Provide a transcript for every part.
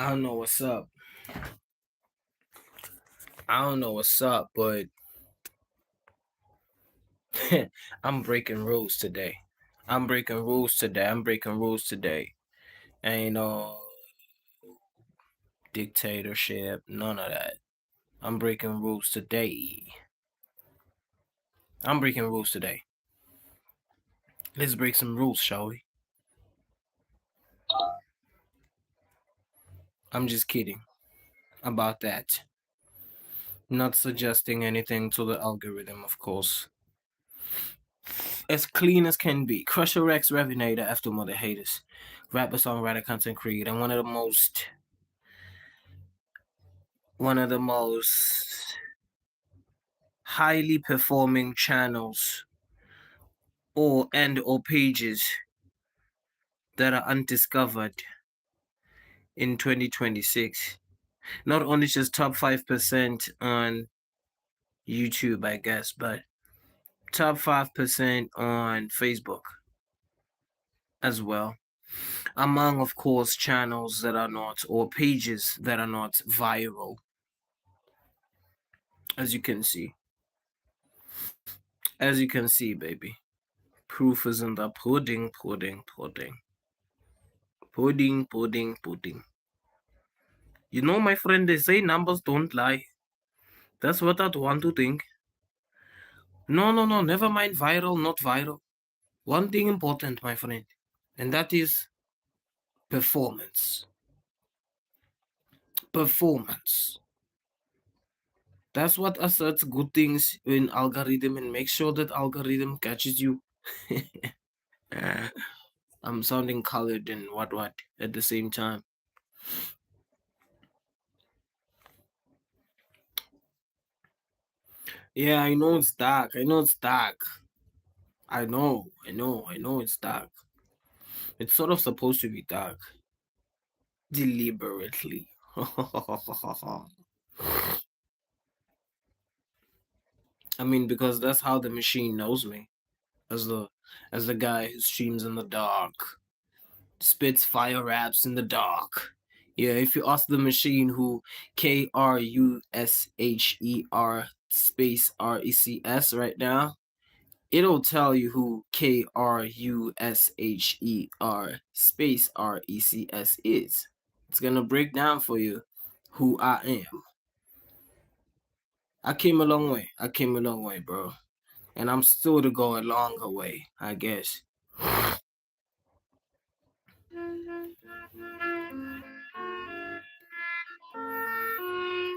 I don't know what's up. I don't know what's up, but I'm breaking rules today. I'm breaking rules today. I'm breaking rules today. Ain't no dictatorship, none of that. I'm breaking rules today. I'm breaking rules today. Let's break some rules, shall we? I'm just kidding about that. Not suggesting anything to the algorithm, of course. As clean as can be. Crusher Rex Revinator after Mother Haters. Rapper, songwriter, content creator, and one of the most highly performing channels or pages that are undiscovered in 2026. Not only just top 5% on YouTube, I guess, but top 5% on Facebook as well. Among, of course, channels that are not, or pages that are not viral, as you can see. As you can see, baby. Proof is in the pudding, pudding, pudding. Pudding, pudding, pudding. You know, my friend, they say numbers don't lie. That's what I'd want to think. No, never mind viral, not viral. One thing important, my friend, and that is performance. Performance. That's what asserts good things in algorithm and makes sure that algorithm catches you. I'm sounding colored and what at the same time. Yeah, I know it's dark. I know it's dark. I know it's dark. It's sort of supposed to be dark. Deliberately. I mean, because that's how the machine knows me. As the guy who streams in the dark. Spits fire raps in the dark. Yeah, if you ask the machine who KRUSHER space RECS right now, it'll tell you who KRUSHER space RECS is. It's gonna break down for you who I am. I came a long way. I came a long way, bro. And I'm still to go a longer way, I guess.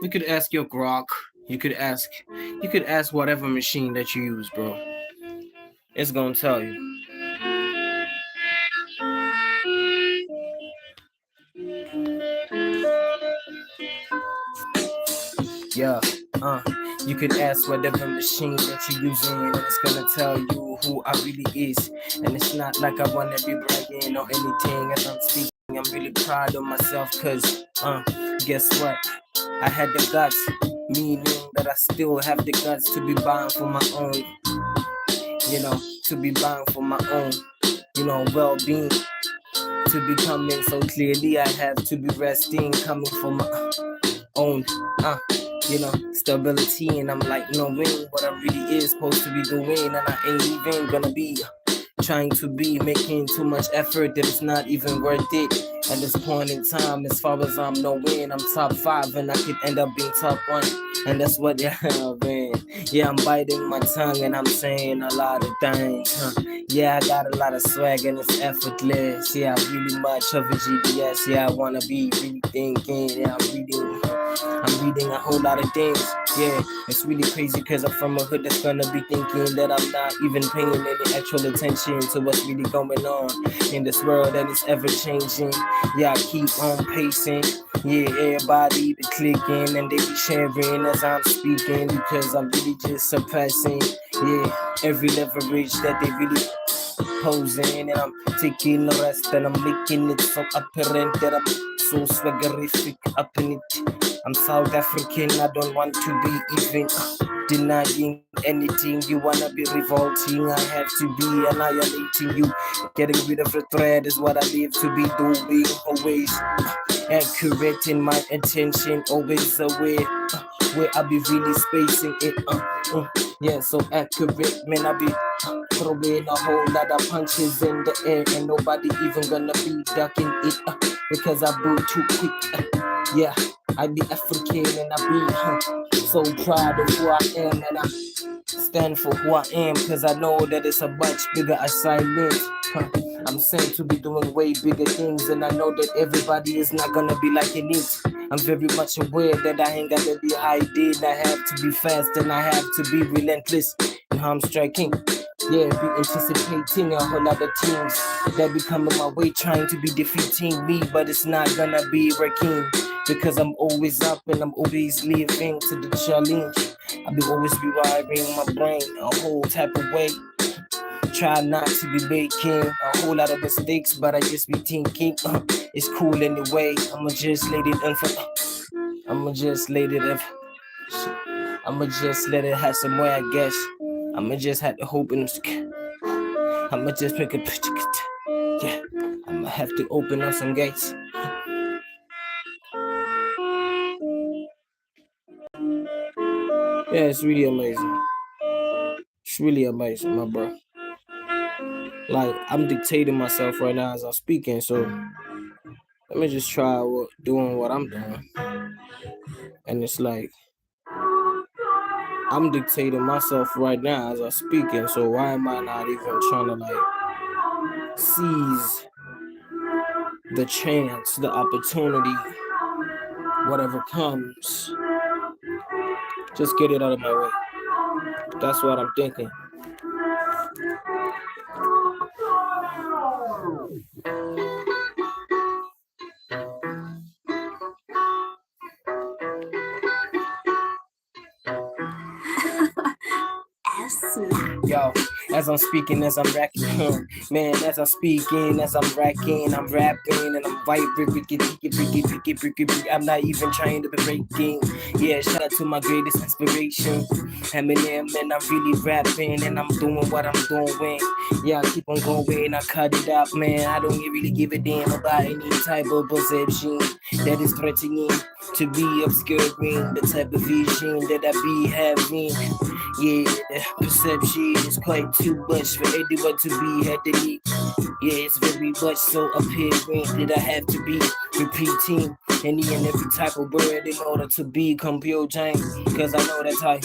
You could ask your Grok. You could ask whatever machine that you use, bro. It's gonna tell you. Yeah, you could ask whatever machine that you're using, and it's gonna tell you who I really is. And it's not like I wanna be bragging or anything as I'm speaking. I'm really proud of myself, cause guess what? I had the guts, meaning that I still have the guts to be bound for my own. You know, to be bound for my own. You know, well-being. To be coming so clearly, I have to be resting, coming from my own, stability. And I'm like, knowing what I really is supposed to be doing, and I ain't even gonna be trying to be making too much effort that it's not even worth it. At this point in time, as far as I'm knowing, I'm top 5 and I could end up being top 1. And that's what, yeah, man. Yeah, I'm biting my tongue and I'm saying a lot of things. Yeah, I got a lot of swag and it's effortless. Yeah, I'm really much of a GBS. Yeah, I wanna be really thinking. Yeah, I'm reading a whole lot of things. Yeah, it's really crazy because I'm from a hood that's gonna be thinking that I'm not even paying any actual attention to what's really going on in this world, and it's ever changing. Yeah, I keep on pacing. Yeah, everybody be clicking and they be sharing as I'm speaking, because I'm really just surpassing, yeah, every leverage that they really posing, and I'm taking the rest and I'm making it so apparent that I'm so swaggerific up in it. I'm South African, I don't want to be even denying anything. You wanna be revolting, I have to be annihilating you. Getting rid of the thread is what I live to be doing always. accurate in my attention, always aware. Where I be really spacing it, yeah, so accurate, man. I be throwing a whole lot of punches in the air, and nobody even gonna be ducking it, because I move too quick. Yeah, I be African, and I be so proud of who I am, and I stand for who I am, cause I know that it's a much bigger assignment. I'm sent to be doing way bigger things, and I know that everybody is not gonna be liking it. I'm very much aware that I ain't gotta be hiding. I have to be fast and I have to be relentless in how I'm striking. Yeah, be anticipating a whole lot of teams that be coming my way trying to be defeating me, but it's not gonna be working, because I'm always up and I'm always living to the challenge. I be always be wiring my brain a whole type of way. Try not to be making a whole lot of mistakes, but I just be thinking it's cool anyway. I'ma just let it I'ma just let it I'ma just let it have some way, I guess. I'ma just have to hope and I'ma just make a picture. Yeah, I'ma have to open up some gates. Yeah, it's really amazing. It's really amazing, my bro. Like, I'm dictating myself right now as I'm speaking, so let me just try doing what I'm doing. And it's like, I'm dictating myself right now as I'm speaking, so why am I not even trying to like seize the chance, the opportunity, whatever comes, just get it out of my way. That's what I'm thinking. Yo, as I'm speaking, as I'm racking, man, as I'm speaking, as I'm racking, I'm rapping, and I'm vibrating, I'm not even trying to be breaking. Yeah, shout out to my greatest inspiration, Eminem, and I'm really rapping, and I'm doing what I'm doing. Yeah, I keep on going, I cut it up, man. I don't really give a damn about any type of perception that is threatening to be obscuring the type of vision that I be having. Yeah, perception is quite too much for anyone to be heading. Yeah, it's very much so apparent that I have to be repeating any and every type of word in order to be computing. Cause I know that's how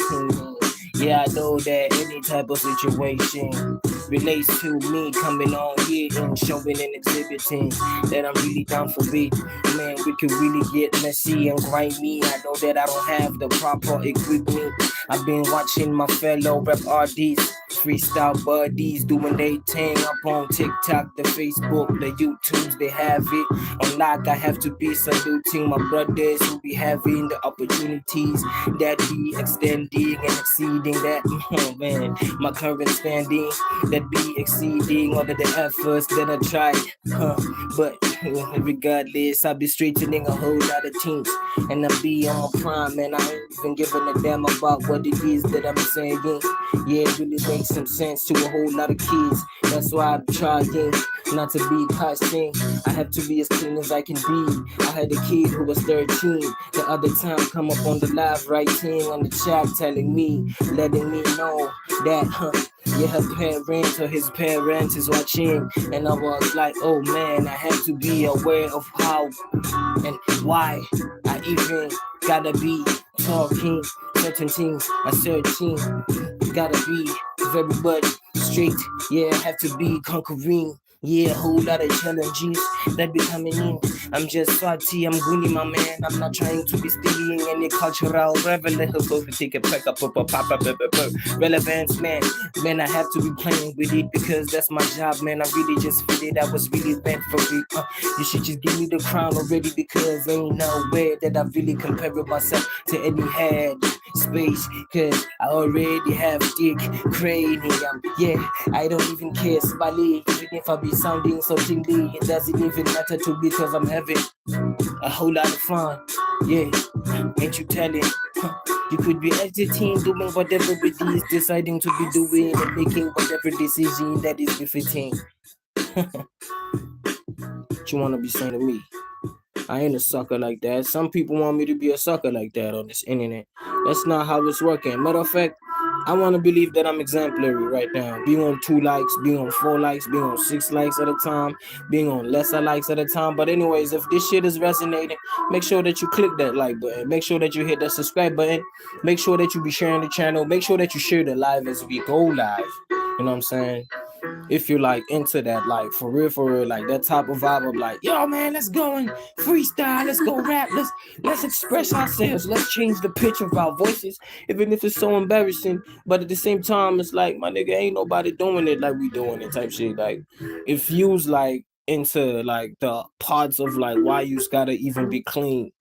yeah, I know that any type of situation relates to me coming on here and showing and exhibiting that I'm really down for beat. Man, we can really get messy and grimy. I know that I don't have the proper equipment. I've been watching my fellow rap artists, freestyle buddies doing their thing up on TikTok, the Facebook, the YouTubes, they have it on lock. I have to be saluting my brothers who be having the opportunities that be extending and exceeding that, man, my current standing, that be exceeding all of the efforts that I tried, but regardless, I be straightening a whole lot of things, and I be on my prime, and I ain't even giving a damn about what it is that I'm saying. Yeah, it really makes some sense to a whole lot of kids. That's why I'm trying not to be cussing. I have to be as clean as I can be. I had a kid who was 13 the other time come up on the live writing on the chat telling me, letting me know that yeah, her parents or his parents is watching, and I was like, oh man, I have to be aware of how and why I even gotta be talking certain things at 13. Gotta be very much straight. Yeah, I have to be conquering. Yeah, a whole lot of challenges that be coming in. I'm just salty, I'm goony, my man. I'm not trying to be stealing any cultural relevance, man. Man, I have to be playing with it because that's my job, man. I really just feel it. I was really meant for it. You should just give me the crown already, because ain't no way that I really compare myself to any head space, cause I already have thick cranium. Yeah, I don't even care, Smiley. Even if I be sounding so tingly, it doesn't even matter to me, cause I'm having a whole lot of fun. Yeah, ain't you telling? You could be exiting, doing whatever it is, deciding to be doing and making whatever decision that is befitting. What you wanna be saying to me? I ain't a sucker like that. Some people want me to be a sucker like that on this internet. That's not how it's working. Matter of fact, I want to believe that I'm exemplary right now. Being on 2 likes, being on 4 likes, being on 6 likes at a time, being on lesser likes at a time. But anyways, if this shit is resonating, make sure that you click that like button. Make sure that you hit that subscribe button. Make sure that you be sharing the channel. Make sure that you share the live as we go live. You know what I'm saying? If you're like into that, like for real, like that type of vibe of like, yo man, let's go and freestyle, let's go rap, let's express ourselves, let's change the pitch of our voices, even if it's so embarrassing. But at the same time, it's like, my nigga, ain't nobody doing it like we doing it type shit. Like it feels like into like the parts of like why you gotta even be clean.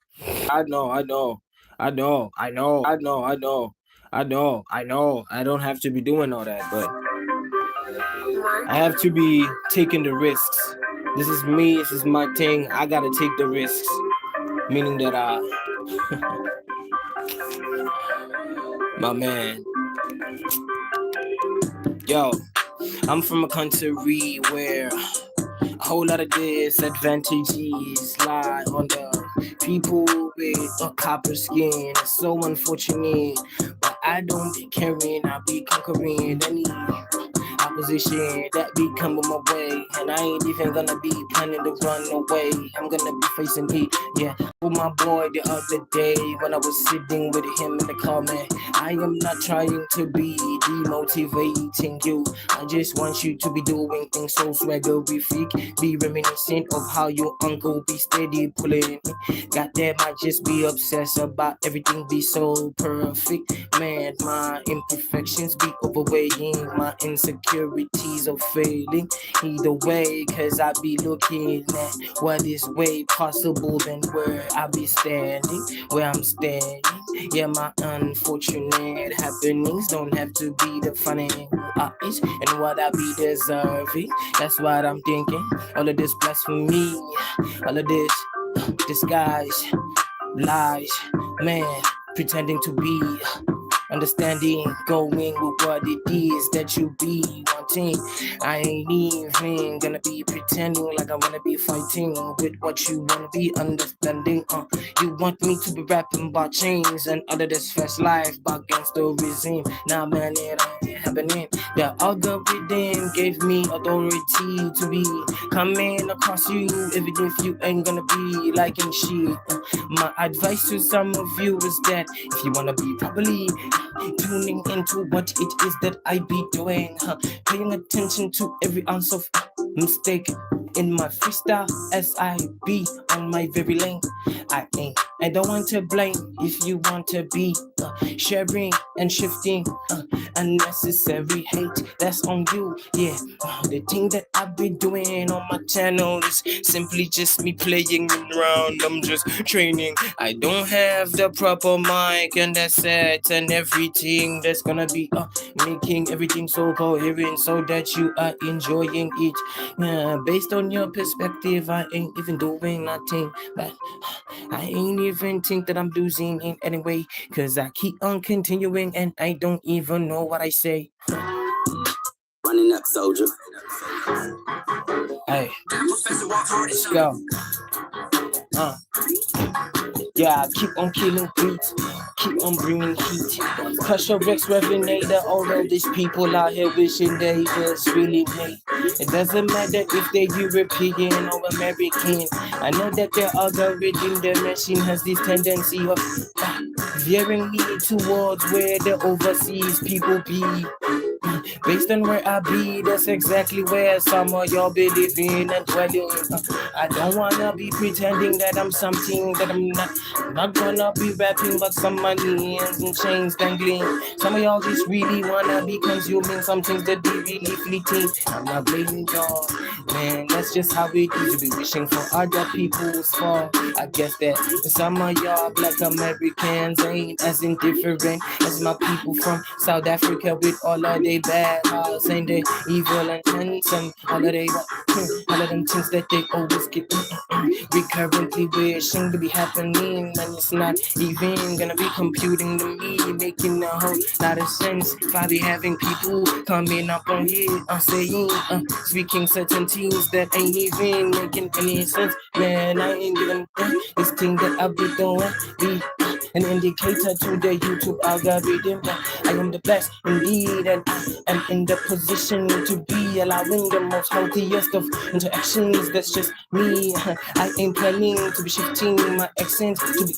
I know. I don't have to be doing all that, but I have to be taking the risks. This is me, this is my thing. I gotta take the risks. Meaning that my man. Yo, I'm from a country where a whole lot of disadvantages lie on the people with a copper skin. It's so unfortunate, but I don't be caring. I be conquering any opposition that be coming my way, and I ain't even gonna be planning to run away. I'm gonna be facing it, yeah. With my boy the other day when I was sitting with him in the car, man. I am not trying to be demotivating you. I just want you to be doing things so swaggerific. Be reminiscent of how your uncle be steady pulling. Goddamn, I just be obsessed about everything be so perfect. Man, my imperfections be overweighing my insecurities of failing. Either way, cause I be looking at what is way possible than where I be standing, where I'm standing. Yeah, my unfortunate happenings don't have to be the funny eyes and what I be deserving. That's what I'm thinking. All of this blasphemy, all of this disguise, lies, man, pretending to be understanding, going with what it is that you be wanting. I ain't even gonna be pretending like I wanna be fighting with what you wanna be understanding. You want me to be rapping about chains and all of this fast life against the regime. Nah, man, it ain't happening. The algorithm gave me authority to be coming across you, even if you ain't gonna be liking shit. My advice to some of you is that if you wanna be properly tuning into what it is that I be doing, paying attention to every ounce of mistake in my freestyle as I be on my very lane. I don't want to blame if you want to be sharing and shifting unnecessary hate. That's on you, yeah. The thing that I be doing on my channel is simply just me playing around. I'm just training. I don't have the proper mic and the set and everything that's gonna be making everything so coherent so that you are enjoying it. Based on your perspective, I ain't even doing nothing, but I ain't even think that I'm losing in anyway, cause I keep on continuing and I don't even know what I say. Running up, soldier. Hey, let's go. Yeah, I keep on killing beats, keep on bringing heat. Pressure Rex Revenator, all of these people out here wishing they just really me. It doesn't matter if they're European or American. I know that their algorithm, their machine has this tendency of veering me towards where the overseas people be. Based on where I be, that's exactly where some of y'all be living and dwelling. I don't wanna be pretending that I'm something that I'm not. I'm not gonna be rapping but some money and chains dangling. Some of y'all just really wanna be consuming some things that be really fleeting. I'm not blaming y'all, man, that's just how it is. Be wishing for other people's fall. I guess that some of y'all black Americans ain't as indifferent as my people from South Africa with all of they bad hearts and they evil and handsome. All of them things that they always get. we currently wishing to be happening, and it's not even gonna be computing to me, making a whole lot of sense. If I be having people coming up on here, saying, speaking certain things that ain't even making any sense. Man, I ain't giving this thing that I be doing be an indicator to the YouTube algorithm that I am the best indeed, and I am in the position to be allowing the most healthiest of interactions. That's just me. I ain't planning to be shifting my accent to be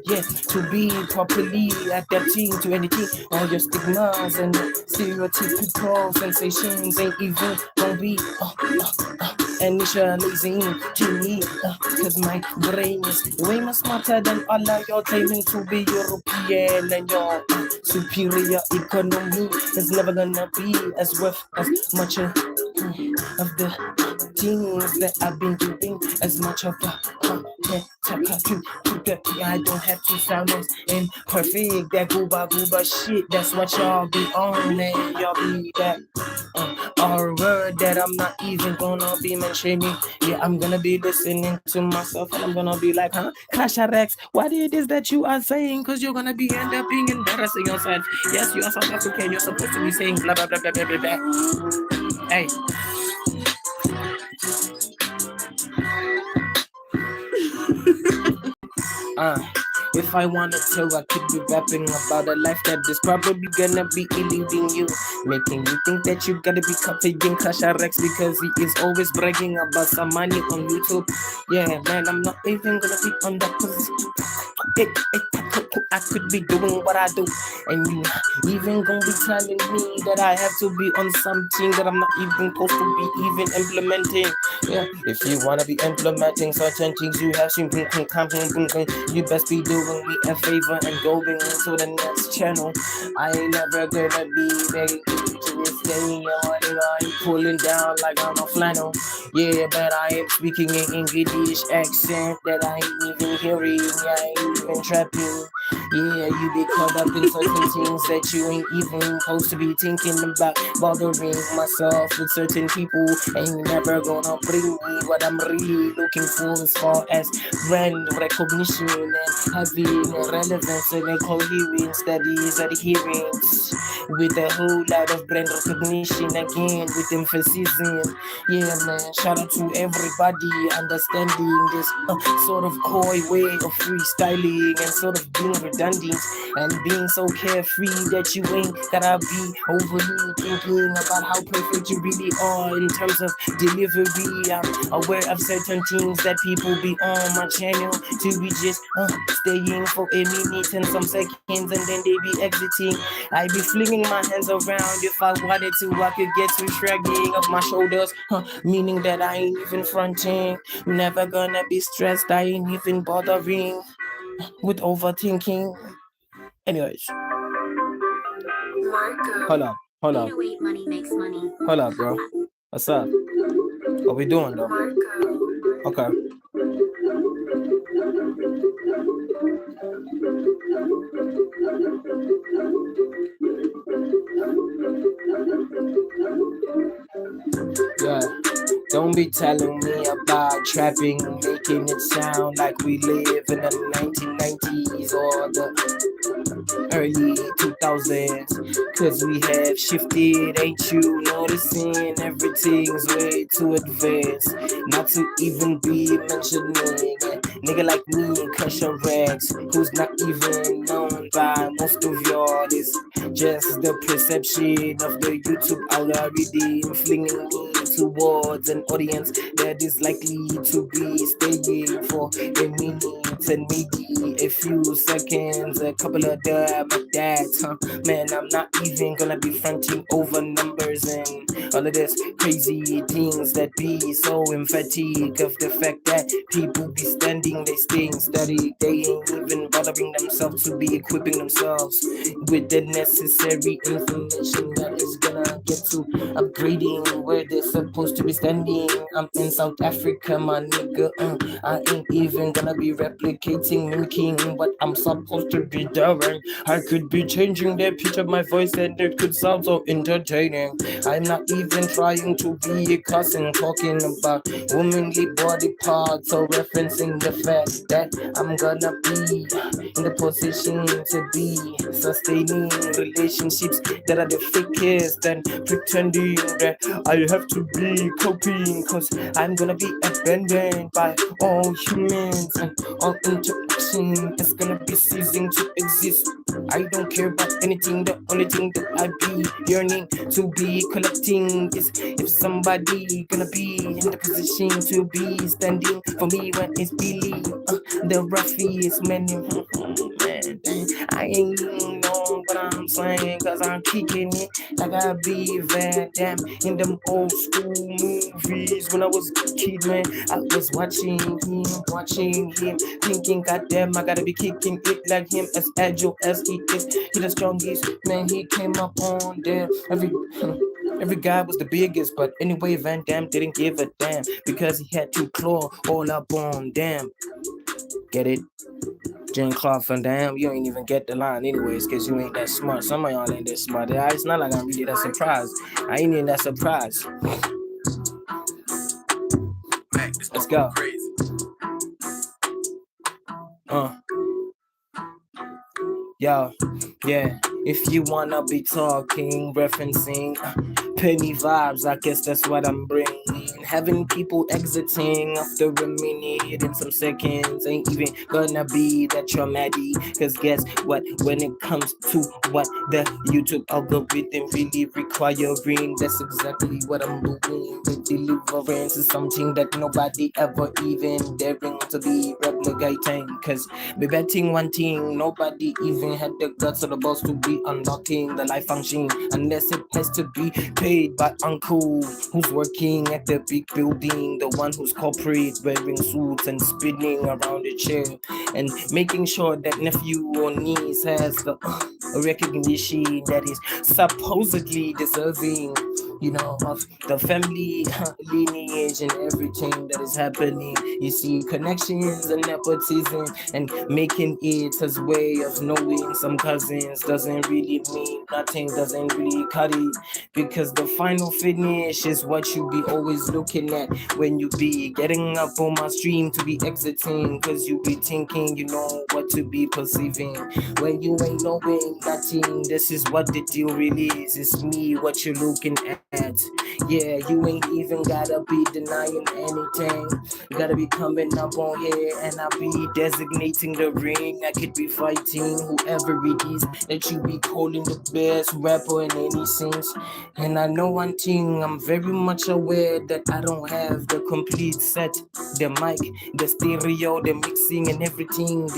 yeah, to be properly adapting to anything. All your stigmas and stereotypical sensations ain't even gonna be initializing to me, cause my brain is way more smarter than all of y'all claiming to be European, and your superior economy is never gonna be as worth as much of the things that I've been doing, as much of the I don't have to sound as imperfect. That gooba shit, that's what y'all be on, and y'all be that or a word that I'm not even gonna be mentioning. Yeah, I'm gonna be listening to myself, and I'm gonna be like, Clash Rex, what it is that you are saying? Cause you're gonna be end up being embarrassing yourself. Yes, you are South African, you're supposed to be saying blah blah blah blah blah blah blah. Hey. If I wanted to, I could be rapping about a life that is probably gonna be eluding you, making you think that you gotta be copying Clash Rex because he is always bragging about some money on YouTube. Yeah, man, I'm not even gonna be on that position. I could be doing what I do, and you even gonna be telling me that I have to be on something that I'm not even supposed to be even implementing. Yeah, if you wanna be implementing certain things, you have to you best be doing me a favor and going to the next channel. I ain't never gonna be begging you to stay on it. I'm pulling down like I'm a flannel. Yeah, but I am speaking in English accent that I ain't even hearing. I ain't even trapping. Yeah, you be caught up in certain things that you ain't even supposed to be thinking about. Bothering myself with certain people ain't never gonna bring me what I'm really looking for, as far as brand recognition and having relevance and coherence that is adherence with a whole lot of brand recognition, again with emphasis in. Yeah, man, shout out to everybody understanding this sort of coy way of freestyling and sort of being redundant and being so carefree that you ain't gotta be overly thinking about how perfect you really are in terms of delivery. I'm aware of certain things that people be on my channel to be just staying for a minute and some seconds, and then they be exiting. I be flinging my hands around. If I wanted to, I could get to shrugging of my shoulders, meaning that I ain't even fronting. Never gonna be stressed, I ain't even bothering with overthinking. Anyways, hold up. Hold up, bro. What's up? What we doing, though? Okay. Yeah. Don't be telling me about trapping, making it sound like we live in the 1990s or the early 2000s, cause we have shifted, ain't you noticing? Everything's way too advanced, not to even be mentioning a nigga like me, Cushion Rex, who's not even known by most of y'all. It's just the perception of the YouTube algorithm flinging me towards an audience that is likely to be staying for a minute and maybe a few seconds, a couple of dab at that. Man, I'm not even gonna be fronting over numbers and all of this crazy things that be so emphatic of the fact that people be standing, they staying steady, they ain't even bothering themselves to be equipping themselves with the necessary information that is gonna get to to upgrading where they're supposed to be standing. I'm in South Africa, my nigga. I ain't even gonna be replicating, mimicking what I'm supposed to be doing. I could be changing the pitch of my voice and it could sound so entertaining. I'm not even trying to be a cousin, talking about womanly body parts or referencing the fact that I'm gonna be in the position to be sustaining relationships that are the fakest and pretending that I have to be coping, cause I'm gonna be abandoned by all humans and all interaction is gonna be ceasing to exist. I don't care about anything, the only thing that I be yearning to be collecting is if somebody gonna be in the position to be standing for me when it's Billy, the roughest man. Man, dang, I ain't know what I'm saying, cause I'm kicking it like I be Van Damme in them old school movies. When I was a kid, man, I was watching him, thinking, goddamn, I gotta be kicking it like him, as agile as he is. He the strongest, man, he came up on there. Every guy was the biggest, but anyway, Van Damme didn't give a damn because he had to claw all up on them. Get it? Jean-Claude Van Damme, you ain't even get the line anyways, cause you ain't that smart. Some of y'all ain't that smart. It's not like I'm really that surprised. I ain't even that surprised. Let's go. Yo, yeah. If you wanna be talking, referencing penny vibes, I guess that's what I'm bringing. Having people exiting after a minute and some seconds ain't even gonna be that traumatic. Cause guess what? When it comes to what the YouTube algorithm really requiring, that's exactly what I'm doing. The deliverance is something that nobody ever even daring to be replicating. Cause be betting one thing, nobody even had the guts or the balls to be unlocking the life function unless it has to be paid by uncle who's working at the big building, the one who's corporate wearing suits and spinning around the chair and making sure that nephew or niece has the recognition that is supposedly deserving, you know, of the family lineage and everything that is happening. You see connections and nepotism and making it as way of knowing some cousins doesn't really mean nothing, doesn't really cut it, because the final finish is what you be always looking at when you be getting up on my stream to be exiting, cause you be thinking you know what to be perceiving when you ain't knowing nothing. This is what the deal really is. It's me what you're looking at. Yeah, you ain't even gotta be denying anything. You gotta be coming up on here and I be designating the ring. I could be fighting whoever it is that you be calling the best rapper in any sense. And I know one thing, I'm very much aware that I don't have the complete set, the mic, the stereo, the mixing and everything,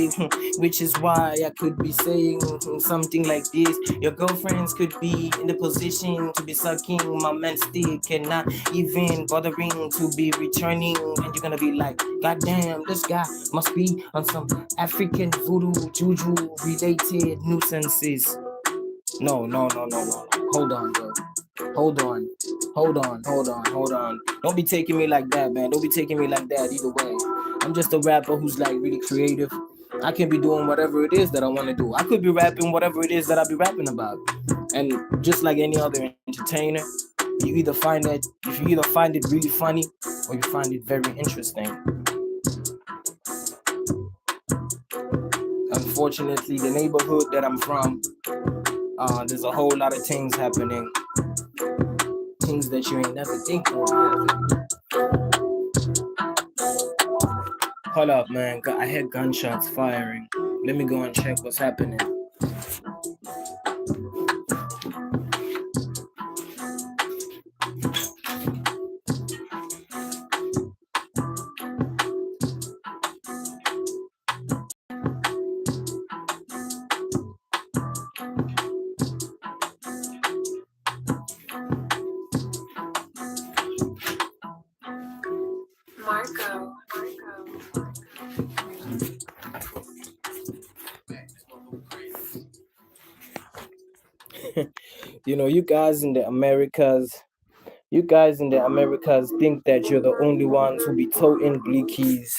which is why I could be saying something like this. Your girlfriends could be in the position to be sucking my man's stick and not even bothering to be returning, and you're gonna be like, goddamn, this guy must be on some African voodoo juju related nuisances. No. Hold on, bro. Hold on. Don't be taking me like that, man. Don't be taking me like that either way. I'm just a rapper who's like really creative. I can be doing whatever it is that I want to do. I could be rapping whatever it is that I be rapping about. And just like any other entertainer, you either find it really funny or you find it very interesting. Unfortunately, the neighborhood that I'm from, there's a whole lot of things happening. Things that you ain't never think of. Hold up, man. I hear gunshots firing. Let me go and check what's happening. Marco. You guys in the Americas think that you're the only ones who be toting blickies,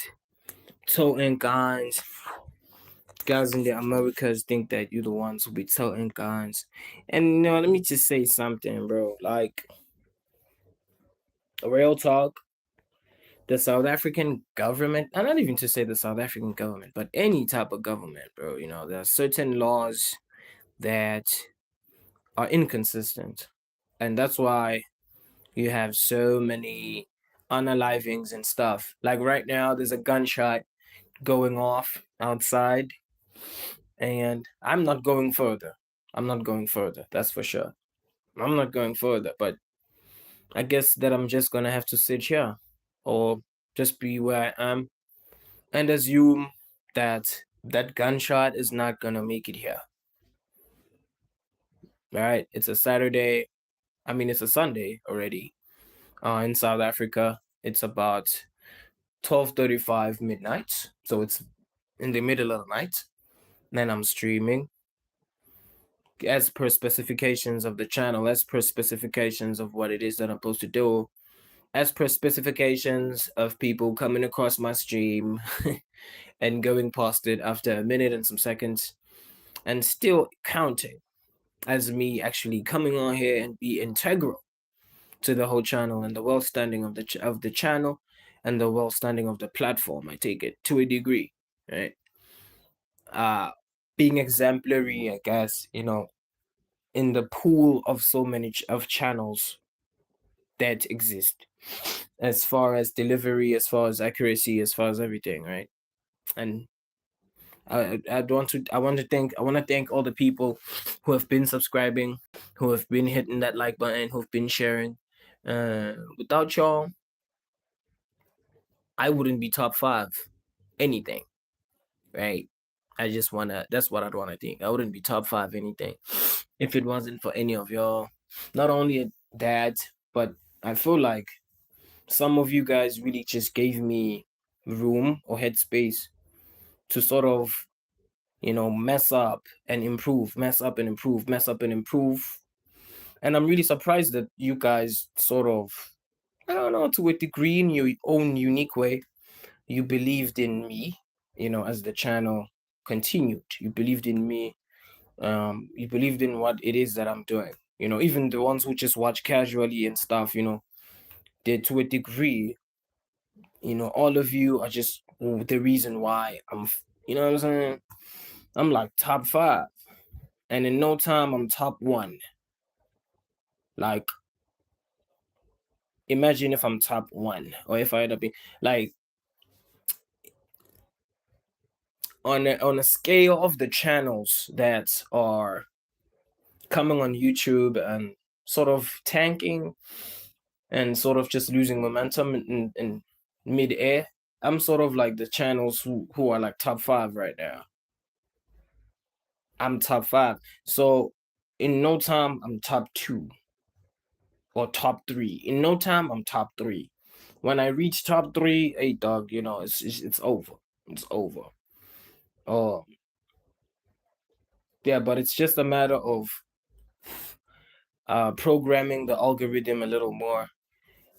toting guns. Guys in the Americas think that you're the ones who be toting guns. And let me just say something, bro. Like, real talk, the South African government, and not even to say the South African government, but any type of government, bro, there are certain laws that are inconsistent. And that's why you have so many unalivings and stuff. Like right now, there's a gunshot going off outside, and I'm not going further. I'm not going further, that's for sure. I'm not going further, but I guess that I'm just gonna have to sit here or just be where I am and assume that that gunshot is not gonna make it here. All right, it's a Saturday. I mean, it's a Sunday already. In South Africa, it's about 12:35 midnight, so it's in the middle of the night. Then I'm streaming as per specifications of the channel, as per specifications of what it is that I'm supposed to do, as per specifications of people coming across my stream and going past it after a minute and some seconds, and still counting as me actually coming on here and be integral to the whole channel and the well standing of the channel and the well standing of the platform. I take it to a degree, right? Being exemplary, I guess, in the pool of so many of channels that exist, as far as delivery, as far as accuracy, as far as everything, right? And I want to thank all the people who have been subscribing, who have been hitting that like button, who've been sharing. Without y'all, I wouldn't be top 5 anything, right? That's what I'd wanna think. I wouldn't be top 5 anything if it wasn't for any of y'all. Not only that, but I feel like some of you guys really just gave me room or headspace to sort of, mess up and improve, mess up and improve, mess up and improve. And I'm really surprised that you guys sort of, I don't know, to a degree in your own unique way, you believed in me, as the channel continued. You believed in me. You believed in what it is that I'm doing. Even the ones who just watch casually and stuff, they to a degree, all of you are just the reason why you know what I'm saying? I'm like top 5. And in no time, I'm top 1. Like, imagine if I'm top 1, or if I end up being like, on a scale of the channels that are coming on YouTube and sort of tanking and sort of just losing momentum in mid-air, I'm sort of like the channels who are like top 5 right now. I'm top 5. So in no time, I'm top 2 or top 3. In no time, I'm top 3. When I reach top 3, hey dog, it's over. It's over. Oh, yeah, but it's just a matter of programming the algorithm a little more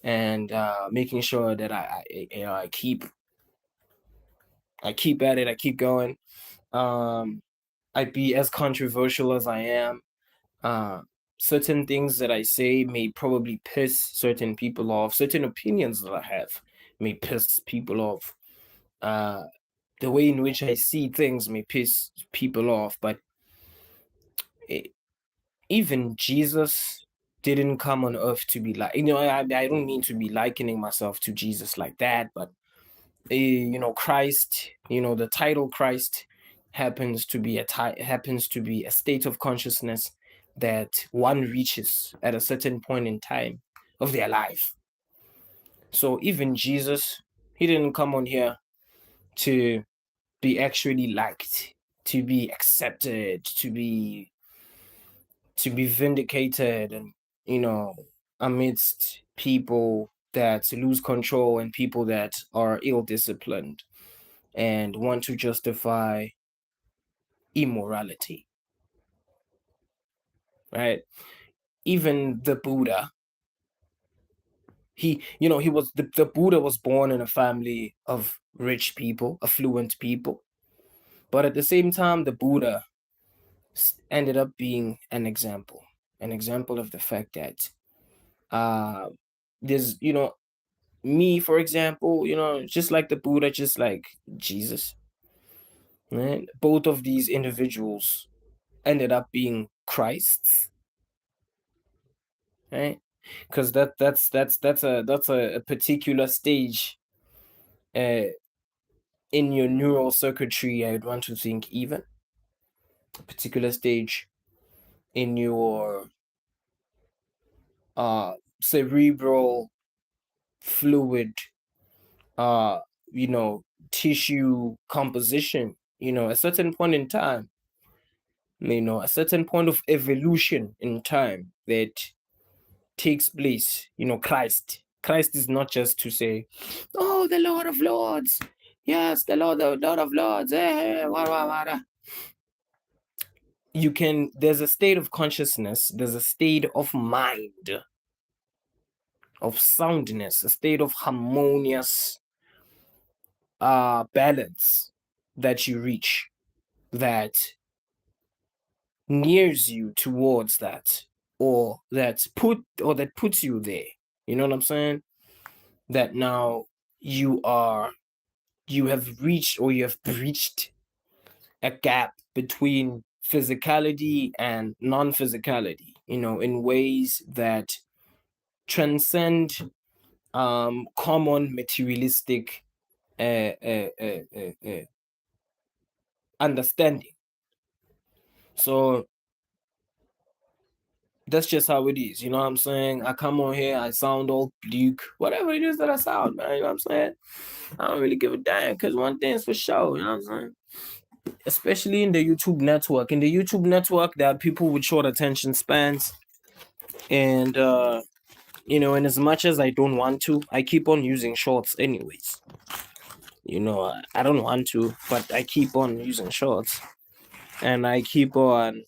and making sure that I keep at it, I keep going. I be as controversial as I am. Uh, Certain things that I say may probably piss certain people off. Certain opinions that I have may piss people off. The way in which I see things may piss people off, but it, even Jesus didn't come on earth to be like, I don't mean to be likening myself to Jesus like that, but Christ, the title Christ happens to be a state of consciousness that one reaches at a certain point in time of their life. So even Jesus, he didn't come on here to be actually liked, to be accepted, to be vindicated, and amidst people that lose control and people that are ill-disciplined and want to justify immorality, right? even the Buddha, the Buddha was born in a family of rich people, affluent people. But at the same time, the Buddha ended up being an example of the fact that there's, me, for example, just like the Buddha, just like Jesus, right? Both of these individuals ended up being Christs, right? Because that's a particular stage uh, in your neural circuitry. I would want to think even a particular stage in your cerebral fluid, uh, you know, tissue composition. A certain point in time, a certain point of evolution in time that takes place. Christ is not just to say, oh, the Lord of Lords. Yes, the Lord of Lords. There's a state of consciousness, there's a state of mind, of soundness, a state of harmonious balance that you reach, that nears you towards that, or that puts you there. You know what I'm saying? That now you have reached, or you have breached a gap between physicality and non-physicality, in ways that transcend common materialistic understanding. So that's just how it is. You know what I'm saying? I come on here, I sound all bleak, whatever it is that I sound, man. You know what I'm saying? I don't really give a damn, because one thing's for sure. You know what I'm saying? Especially in the YouTube network. In the YouTube network, there are people with short attention spans. And, and as much as I don't want to, I keep on using shorts anyways. I don't want to, but I keep on using shorts. And I keep on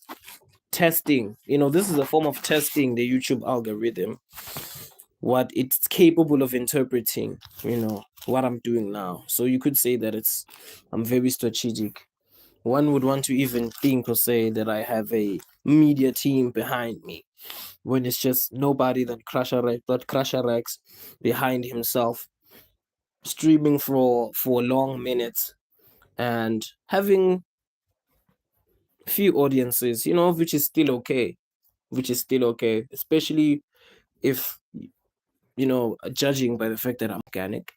testing. This is a form of testing the YouTube algorithm, what it's capable of interpreting, what I'm doing now. So you could say that I'm very strategic. One would want to even think or say that I have a media team behind me, when it's just nobody but Crusher Rex behind himself, streaming for long minutes and having few audiences, which is still okay. Especially if, judging by the fact that I'm organic.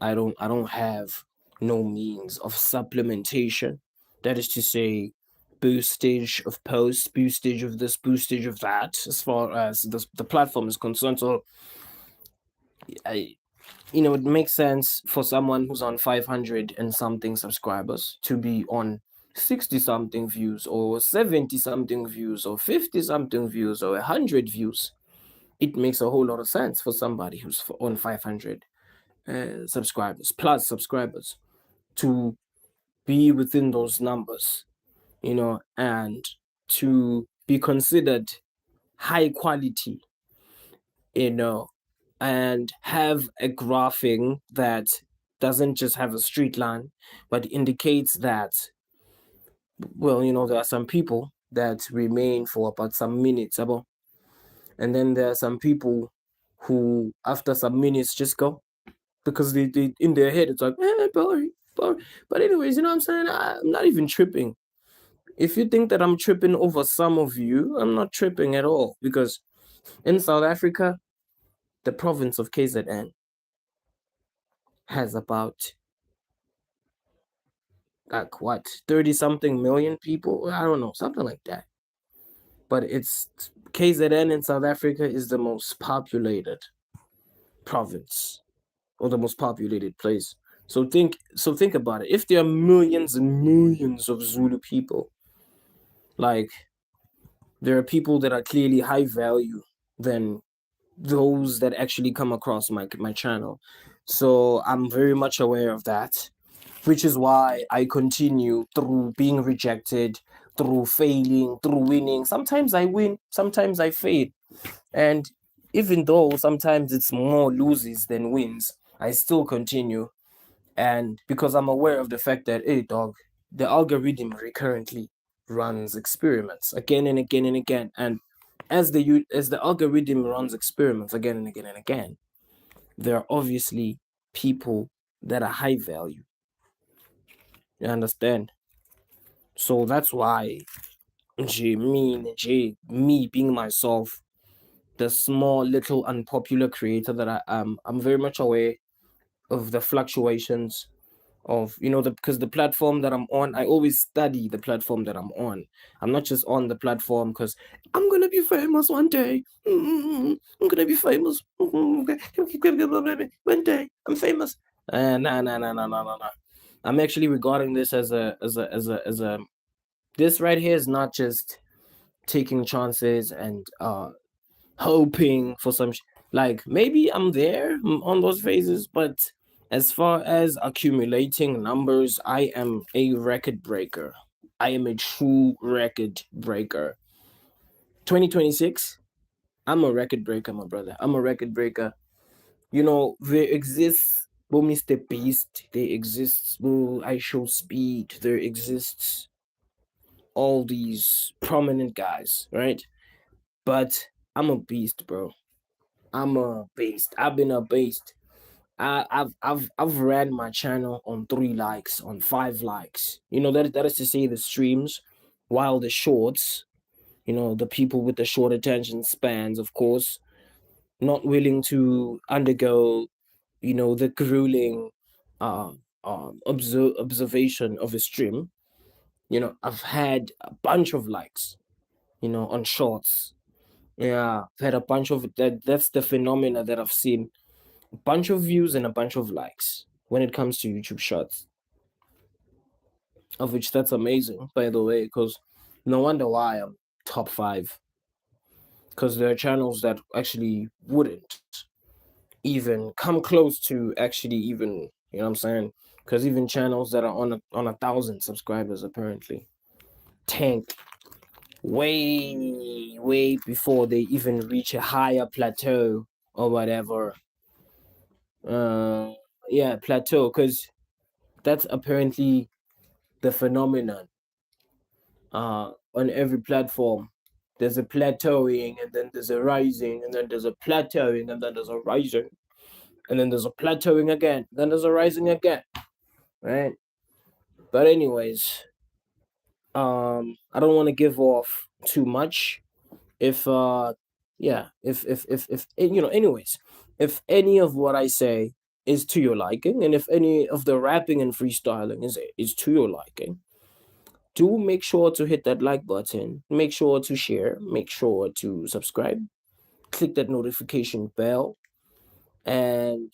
I don't have no means of supplementation. That is to say, boostage of posts, boostage of this, boostage of that, as far as the platform is concerned. So it makes sense for someone who's on 500 and something subscribers to be on 60 something views, or 70 something views, or 50 something views, or 100 views. It makes a whole lot of sense for somebody who's on 500 subscribers to be within those numbers, and to be considered high quality, and have a graphing that doesn't just have a straight line, but indicates that, well, there are some people that remain for about some minutes, and then there are some people who, after some minutes, just go, because they in their head it's like, boring. But anyways, you know what I'm saying? I'm not even tripping. If you think that I'm tripping over some of you, I'm not tripping at all, because in South Africa, the province of KZN has about, like, what, 30 something million people? I don't know, something like that. But it's KZN in South Africa is the most populated province, or the most populated place. So think about it. If there are millions and millions of Zulu people, like, there are people that are clearly high value than those that actually come across my channel. So I'm very much aware of that, which is why I continue, through being rejected, through failing, through winning. Sometimes I win, sometimes I fail. And even though sometimes it's more loses than wins, I still continue. And because I'm aware of the fact that, hey, dog, the algorithm recurrently runs experiments again and again and again. And as the algorithm runs experiments again and again and again, there are obviously people that are high value. You understand? So that's why me being myself, the small little unpopular creator that I am, I'm very much aware of the fluctuations of because the platform that I'm on, I always study the platform that I'm on. I'm not just on the platform because I'm gonna be famous one day. I'm gonna be famous one day. I'm famous. Nah, nah, nah, nah, nah, nah, nah. I'm actually regarding this as a this right here is not just taking chances and hoping for like maybe I'm there on those phases, but as far as accumulating numbers, I am a record breaker. I am a true record breaker. 2026, I'm a record breaker, my brother. I'm a record breaker. There exists Mr. Beast, there exists I Show Speed, there exists all these prominent guys, right? But I'm a beast, bro. I'm a beast. I've been a beast. I've ran my channel on 3 likes, on 5 likes. That is to say the streams, while the shorts, the people with the short attention spans, of course, not willing to undergo, the grueling observation of a stream. I've had a bunch of likes, on shorts. Yeah, I've had a bunch of that. That's the phenomena that I've seen. A bunch of views and a bunch of likes when it comes to YouTube Shorts, of which that's amazing, by the way, because no wonder why I'm top 5. Because there are channels that actually wouldn't even come close to actually even, you know what I'm saying? Because even channels that are on 1,000 subscribers apparently tank way before they even reach a higher plateau or whatever. Uh, yeah, plateau, because that's apparently the phenomenon on every platform. There's a plateauing, and then there's a rising, and then there's a plateauing, and then there's a rising, and then there's a plateauing again, then there's a rising again, right? But anyways, I don't want to give off too much. If yeah, if anyways, if any of what I say is to your liking, and if any of the rapping and freestyling is to your liking, do make sure to hit that like button, make sure to share, make sure to subscribe, click that notification bell, and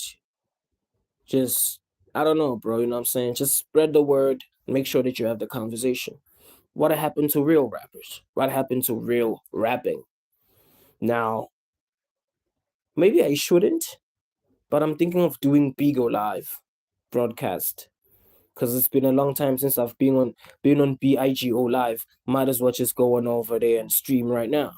just, I don't know, bro, you know what I'm saying? Just spread the word, make sure that you have the conversation. What happened to real rappers? What happened to real rapping? Now, maybe I shouldn't, but I'm thinking of doing Bigo Live broadcast because it's been a long time since I've been on BIGO Live. Might as well just go on over there and stream right now.